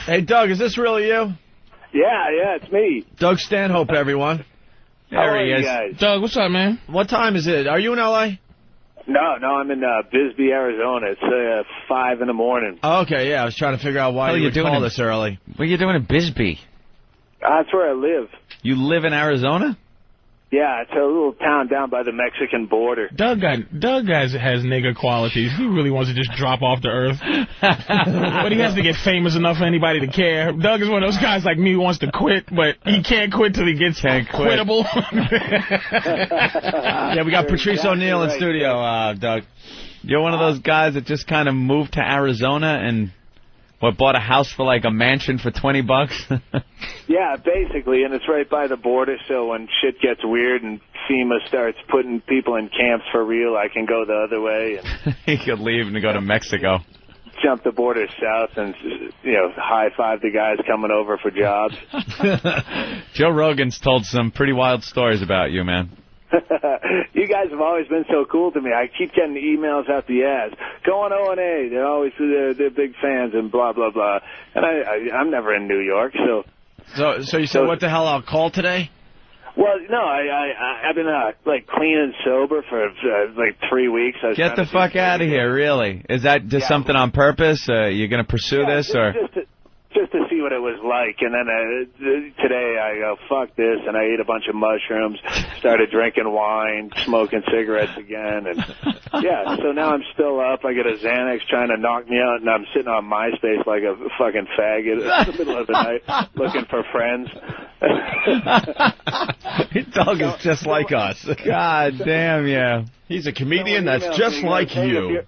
Hey, Doug, is this really you? Yeah, it's me. Doug Stanhope, everyone. There he is. Guys? Doug, what's up, man? What time is it? Are you in L.A.? No, I'm in Bisbee, Arizona. It's 5 in the morning. Oh, okay, yeah. I was trying to figure out why you would call this early. What are you doing in Bisbee? That's where I live. You live in Arizona? Yeah, it's a little town down by the Mexican border. Doug has nigger qualities. He really wants to just drop off the earth. But he has to get famous enough for anybody to care. Doug is one of those guys like me who wants to quit, but he can't quit till he gets quittable. Yeah, we got Patrice O'Neal in studio, Doug. You're one of those guys that just kind of moved to Arizona and bought a house for like a mansion for $20? Yeah, basically, and it's right by the border, so when shit gets weird and FEMA starts putting people in camps for real, I can go the other way. And he could leave and go to Mexico. Jump the border south and, high-five the guys coming over for jobs. Joe Rogan's told some pretty wild stories about you, man. You guys have always been so cool to me. I keep getting emails out the ass. Go on O&A. They're big fans and blah, blah, blah. And I'm never in New York, so... So you said, what the hell, I'll call today? Well, no, I've been, clean and sober for, 3 weeks. Get the fuck out of here, really. Is that just something on purpose? You're going to pursue this, or...? Just to see what it was like, and then today I go, fuck this, and I ate a bunch of mushrooms, started drinking wine, smoking cigarettes again, and so now I'm still up. I get a Xanax trying to knock me out, and I'm sitting on MySpace like a fucking faggot in the middle of the night looking for friends. Doug is just like us. God damn, yeah. He's a comedian that's just like you.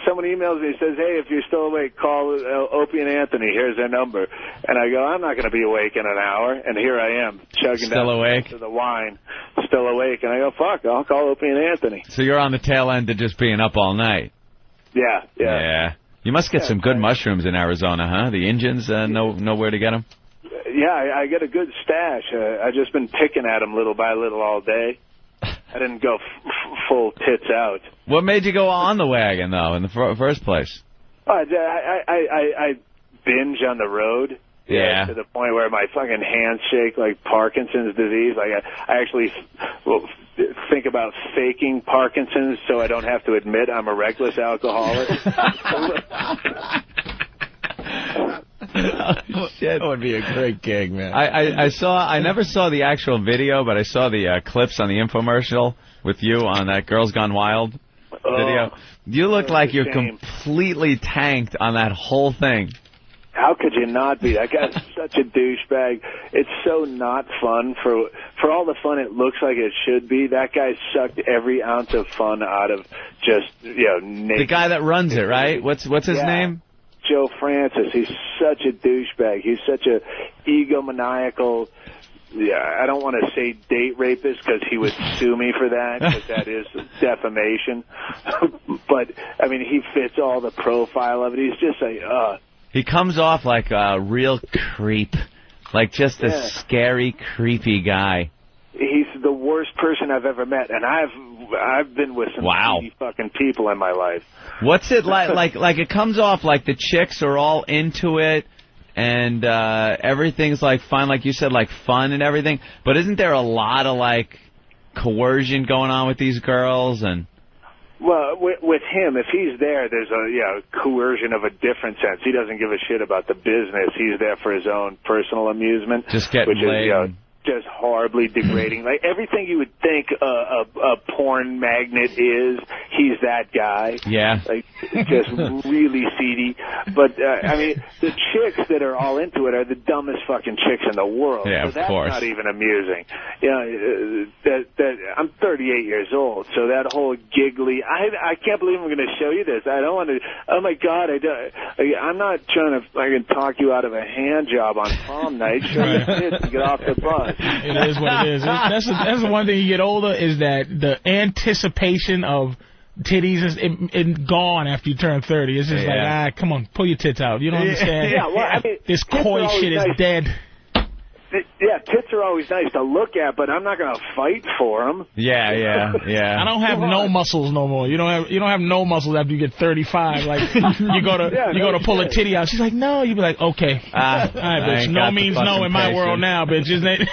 Someone emails me and says, hey, if you're still awake, call Opie and Anthony. Here's their number. And I go, I'm not going to be awake in an hour. And here I am, chugging down to the wine, still awake. And I go, fuck, I'll call Opie and Anthony. So you're on the tail end of just being up all night. Yeah. You must get some good mushrooms in Arizona, huh? The Indians know where to get them? Yeah, I get a good stash. I've just been picking at them little by little all day. I didn't go full tits out. What made you go on the wagon, though, in the first place? I binge on the road. Yeah. To the point where my fucking hands shake like Parkinson's disease. Like I actually think about faking Parkinson's so I don't have to admit I'm a reckless alcoholic. Oh, shit. That would be a great gig, man. I never saw the actual video, but I saw the clips on the infomercial with you on that Girls Gone Wild video. You look like you're completely tanked on that whole thing. How could you not be? That guy's such a douchebag. It's so not fun. For all the fun it looks like it should be, that guy sucked every ounce of fun out of just, naked. The guy that runs it, right? What's his name? Joe Francis. He's such a douchebag. He's such a egomaniacal, I don't want to say date rapist because he would sue me for that, because that is defamation. But, I mean, he fits all the profile of it. He's just He comes off like a real creep, like just a scary, creepy guy. He's the worst person I've ever met, and I've been with some shitty fucking people in my life. What's it like? Like it comes off like the chicks are all into it, and everything's like fine, like you said, like fun and everything. But isn't there a lot of like coercion going on with these girls? And well, with him, if he's there, there's a coercion of a different sense. He doesn't give a shit about the business. He's there for his own personal amusement, just getting laid. Just horribly degrading. Like everything you would think a porn magnet is, he's that guy. Yeah. Like just really seedy. But I mean, the chicks that are all into it are the dumbest fucking chicks in the world. Yeah, so of that's course. Not even amusing. I'm 38 years old, so that whole giggly. I can't believe I'm going to show you this. I don't want to. Oh my God! I'm not trying to fucking talk you out of a hand job on prom night. Show you this and get off the bus. It is what it is. That's the one thing you get older is that the anticipation of titties is gone after you turn 30. It's just like, come on, pull your tits out. You don't understand. Yeah, well, I mean, this coy shit is dead. Yeah, tits are always nice to look at, but I'm not going to fight for them. Yeah. I don't have no muscles no more. You don't have no muscles after you get 35. Like you go to pull a titty out. She's like, no. You be like, okay. All right, bitch. No means no in my world now, bitch. Isn't it?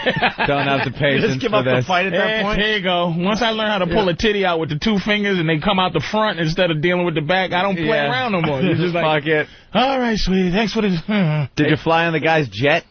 Don't have the patience. Just give up the fight at that point. There you go. Once I learn how to pull a titty out with the 2 fingers and they come out the front instead of dealing with the back, I don't play around no more. You're just like, fuck it. All right, sweetie. Thanks for this. Did you fly on the guy's jet?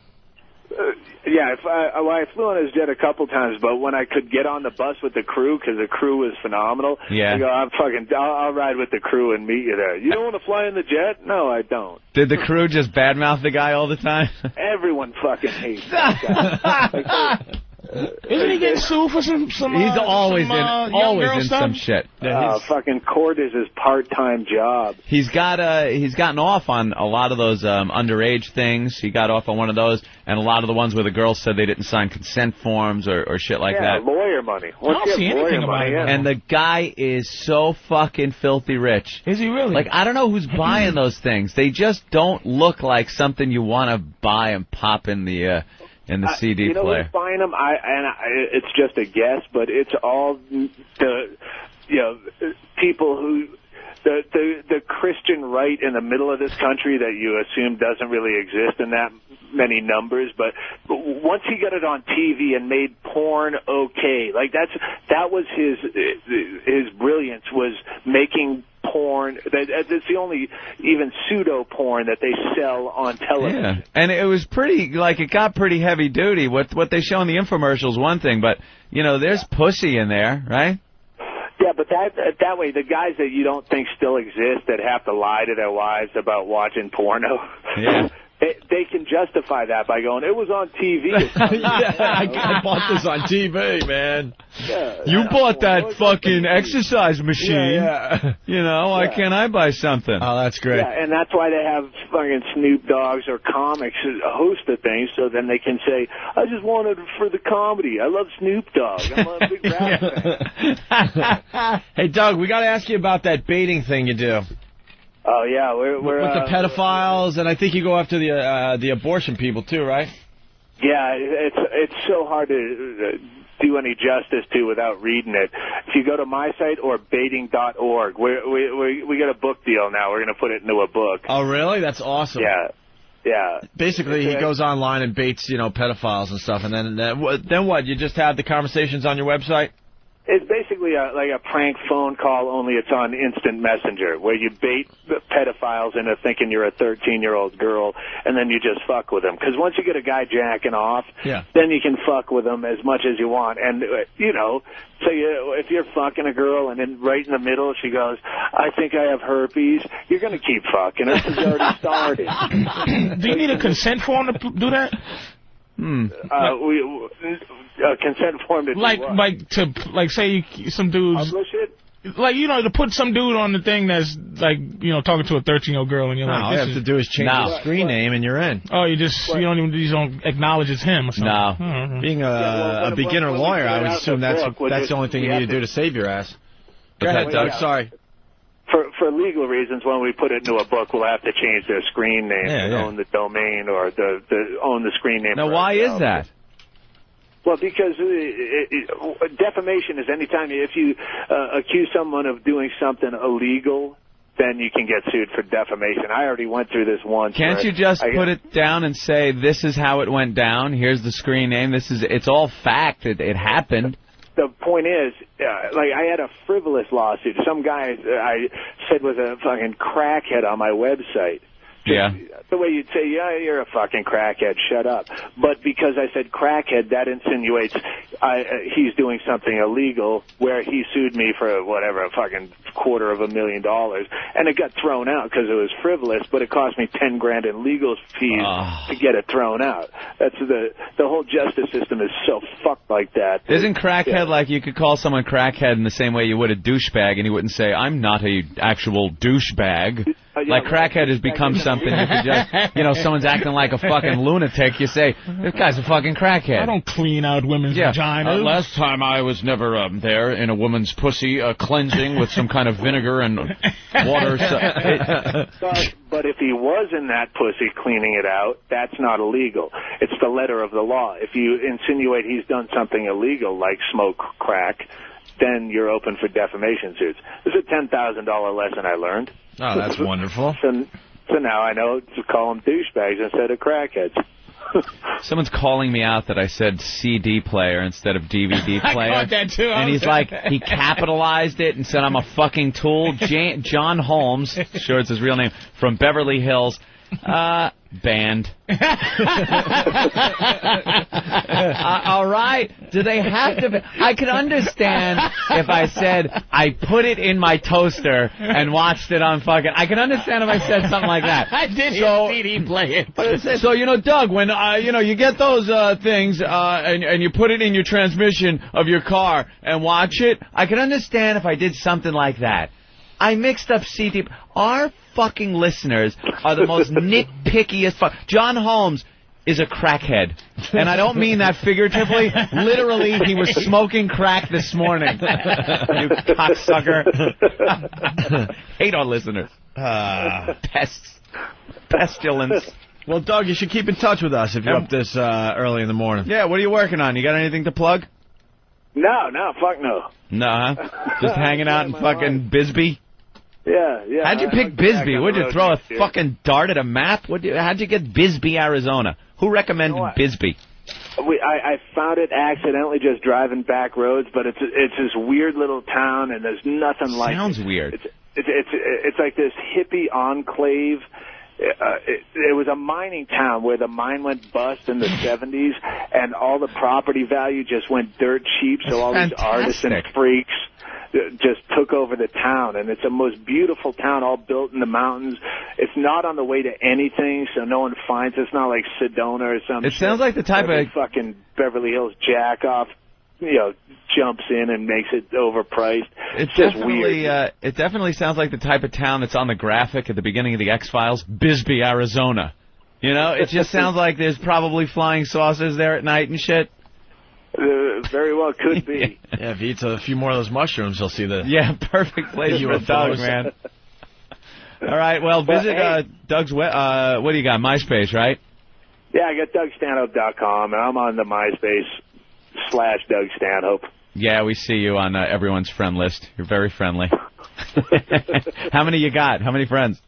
Yeah, I flew on his jet a couple times, but when I could get on the bus with the crew, because the crew was phenomenal, I go, I'll ride with the crew and meet you there. You don't want to fly in the jet? No, I don't. Did the crew just badmouth the guy all the time? Everyone fucking hates that guy. Isn't he getting sued for some He's always in some shit. Fucking court is his part-time job. He's gotten off on a lot of those underage things. He got off on one of those, and a lot of the ones where the girls said they didn't sign consent forms or shit like that. Yeah, lawyer money. I don't see anything about it. And the guy is so fucking filthy rich. Is he really? Like, I don't know who's buying those things. They just don't look like something you want to buy and pop in the CD player. Who's buying them? It's just a guess, but it's all the people who the Christian right in the middle of this country that you assume doesn't really exist in that many numbers. But once he got it on TV and made porn okay, like that was his brilliance, was making porn. That's the only even pseudo porn that they sell on television. Yeah, and it was it got pretty heavy duty. What they show in the infomercials, one thing, but there's pussy in there, right? Yeah, but that way, the guys that you don't think still exist that have to lie to their wives about watching porno. Yeah. They can justify that by going, it was on TV. I bought this on TV, man. Yeah, you bought that fucking exercise machine. Yeah. Why can't I buy something? Oh, that's great. Yeah, and that's why they have fucking Snoop Dogs or comics host the thing, so then they can say, I just wanted it for the comedy. I love Snoop Dogg. I'm a big rap fan. Hey, Doug, we got to ask you about that baiting thing you do. Oh, yeah. We're with the pedophiles, and I think you go after the abortion people, too, right? Yeah, it's so hard to do any justice to without reading it. If you go to my site or baiting.org, we got a book deal now. We're going to put it into a book. Oh, really? That's awesome. Yeah. Basically, he goes online and baits, pedophiles and stuff, and then what? You just have the conversations on your website? It's basically like a prank phone call, only it's on instant messenger, where you bait pedophiles into thinking you're a 13-year-old girl, and then you just fuck with them. Because once you get a guy jacking off, then you can fuck with them as much as you want. And, so if you're fucking a girl and then right in the middle she goes, I think I have herpes, you're going to keep fucking her because you already started. Do you need a consent form to do that? Consent form to do what? Say some dudes publish it? To put some dude on the thing that's talking to a 13-year-old girl, and you're all you have to do is change the screen name and you're in. Oh, you don't acknowledge it's him or something. No. Mm-hmm. Being a beginner lawyer, I would assume that's the only thing you need to do to save your ass. Go ahead, Doug. Sorry. For legal reasons, when we put it into a book, we'll have to change their screen name and own the domain or own the screen name. Now, why is that? Well, because defamation is anytime if you accuse someone of doing something illegal, then you can get sued for defamation. I already went through this once. Can't you just put it down and say, this is how it went down, here's the screen name, it's all fact, it happened. The point is, I had a frivolous lawsuit. Some guy I said was a fucking crackhead on my website. Yeah. The way you'd say, yeah, you're a fucking crackhead, shut up. But because I said crackhead, that insinuates he's doing something illegal, where he sued me for, whatever, a fucking $250,000. And it got thrown out because it was frivolous, but it cost me $10,000 in legal fees to get it thrown out. That's the whole justice system is so fucked like that. Isn't crackhead like you could call someone crackhead in the same way you would a douchebag, and he wouldn't say, I'm not a actual douchebag? Like crackhead has become something you could just, someone's acting like a fucking lunatic. You say, this guy's a fucking crackhead. I don't clean out women's vaginas. Last time I was never there in a woman's pussy, cleansing with some kind of vinegar and water. But if he was in that pussy cleaning it out, that's not illegal. It's the letter of the law. If you insinuate he's done something illegal, like smoke crack, then you're open for defamation suits. This is a $10,000 lesson I learned. Oh, that's wonderful. So now I know to call them douchebags instead of crackheads. Someone's calling me out that I said CD player instead of DVD player. I caught that too. And he's like, he capitalized it and said I'm a fucking tool. John Holmes, sure it's his real name, from Beverly Hills. Banned. All right. Do they have to? I could understand if I said I put it in my toaster and watched it on fucking. I can understand if I said something like that. I did hear CD play it. So Doug, when you get those things and you put it in your transmission of your car and watch it, I can understand if I did something like that. I mixed up CD. Our fucking listeners are the most nitpickiest fuck. John Holmes is a crackhead. And I don't mean that figuratively. Literally, he was smoking crack this morning. You cocksucker. Hate our listeners. Pests. Pestilence. Well, Doug, you should keep in touch with us if you're up this early in the morning. Yeah, what are you working on? You got anything to plug? No, fuck no. No, huh? Just hanging out in fucking Bisbee? Yeah. How'd you pick Bisbee? Would you throw a fucking dart at a map? How'd you get Bisbee, Arizona? Who recommended Bisbee? I found it accidentally just driving back roads, but it's this weird little town, and there's nothing like it. Sounds weird. It's like this hippie enclave. It was a mining town where the mine went bust in the 70s, and all the property value just went dirt cheap, so all these artists and freaks just took over the town, and it's the most beautiful town, all built in the mountains. It's not on the way to anything, so no one finds it. It's not like Sedona or something. It sounds like the type of fucking Beverly Hills jack-off, jumps in and makes it overpriced. It's just weird. It definitely sounds like the type of town that's on the graphic at the beginning of the X-Files, Bisbee, Arizona. It just sounds like there's probably flying saucers there at night and shit. Very well could be. Yeah, if he eats a few more of those mushrooms, he'll see the... Yeah, perfect place for Doug, man. All right, well, visit Doug's... what do you got, MySpace, right? Yeah, I got DougStanhope.com, and I'm on the MySpace /Doug Stanhope. Yeah, we see you on everyone's friend list. You're very friendly. How many you got? How many friends?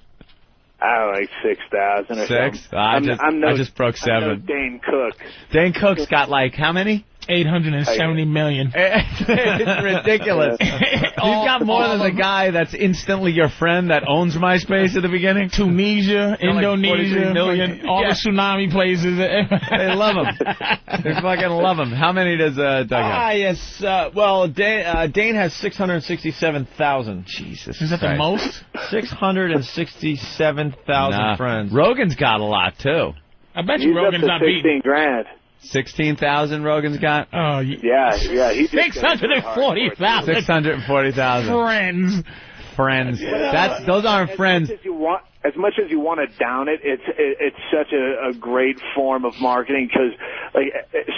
I don't know, like 6,000 or 6? something. I just broke 7. I'm no Dane Cook. Dane Cook's got like how many? 870 million. It's ridiculous. You've got more than the guy that's instantly your friend that owns MySpace at the beginning. Tunisia, Indonesia, million. All the tsunami places. They love him. They fucking love him. How many does Doug have? Yes. Well, Dane has 667,000. Jesus. Is that the most? 667,000 friends. Rogan's got a lot, too. I bet you Rogan's not beating. 16 grand. 16,000 Rogan's got? Oh, yeah. He 640,000. 640,000. Friends. Yeah. Those aren't friends. As much as you want to down it, it's such a great form of marketing because,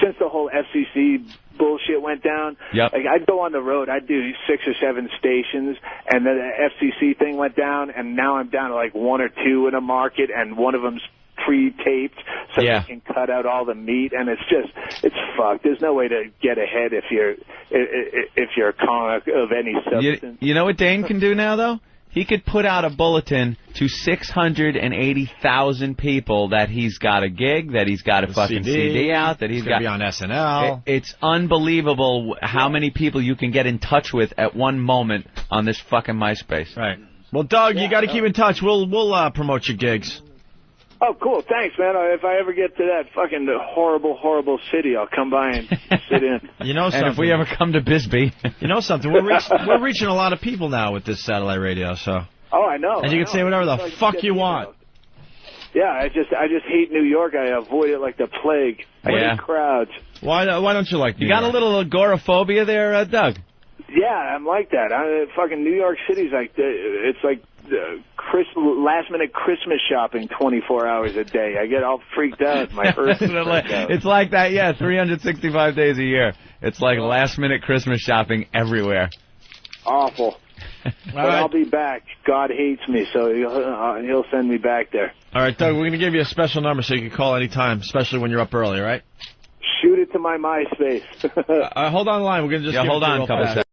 since the whole FCC bullshit went down, I'd go on the road, I'd do 6 or 7 stations, and then the FCC thing went down, and now I'm down to 1 or 2 in a market, and one of them's pre-taped so you can cut out all the meat, and it's fucked. There's no way to get ahead if you're a comic of any substance. You know what Dane can do now, though? He could put out a bulletin to 680,000 people that he's got a gig, that he's got a fucking CD out, that he's got to be on SNL. It's unbelievable how many people you can get in touch with at one moment on this fucking MySpace. Right. Well, Doug, you got to keep in touch. We'll promote your gigs. Oh, cool. Thanks, man. If I ever get to that fucking horrible, horrible city, I'll come by and sit in. You know something? And if we ever come to Bisbee. You know something? We're reaching a lot of people now with this satellite radio, so... Oh, I know. And you can say whatever the fuck you want. Yeah, I just hate New York. I avoid it like the plague. I hate crowds. Why don't you like New York? You got a little agoraphobia there, Doug? Yeah, I'm like that. Fucking New York City's it's like last last-minute Christmas shopping 24 hours a day. I get all freaked out. My earth It's like that, yeah, 365 days a year. It's like last-minute Christmas shopping everywhere. Awful. But I'll be back. God hates me, so he'll send me back there. All right, Doug, we're going to give you a special number so you can call anytime, especially when you're up early, all right? Shoot it to my MySpace. Hold on the line. We're going to just hold on a couple seconds.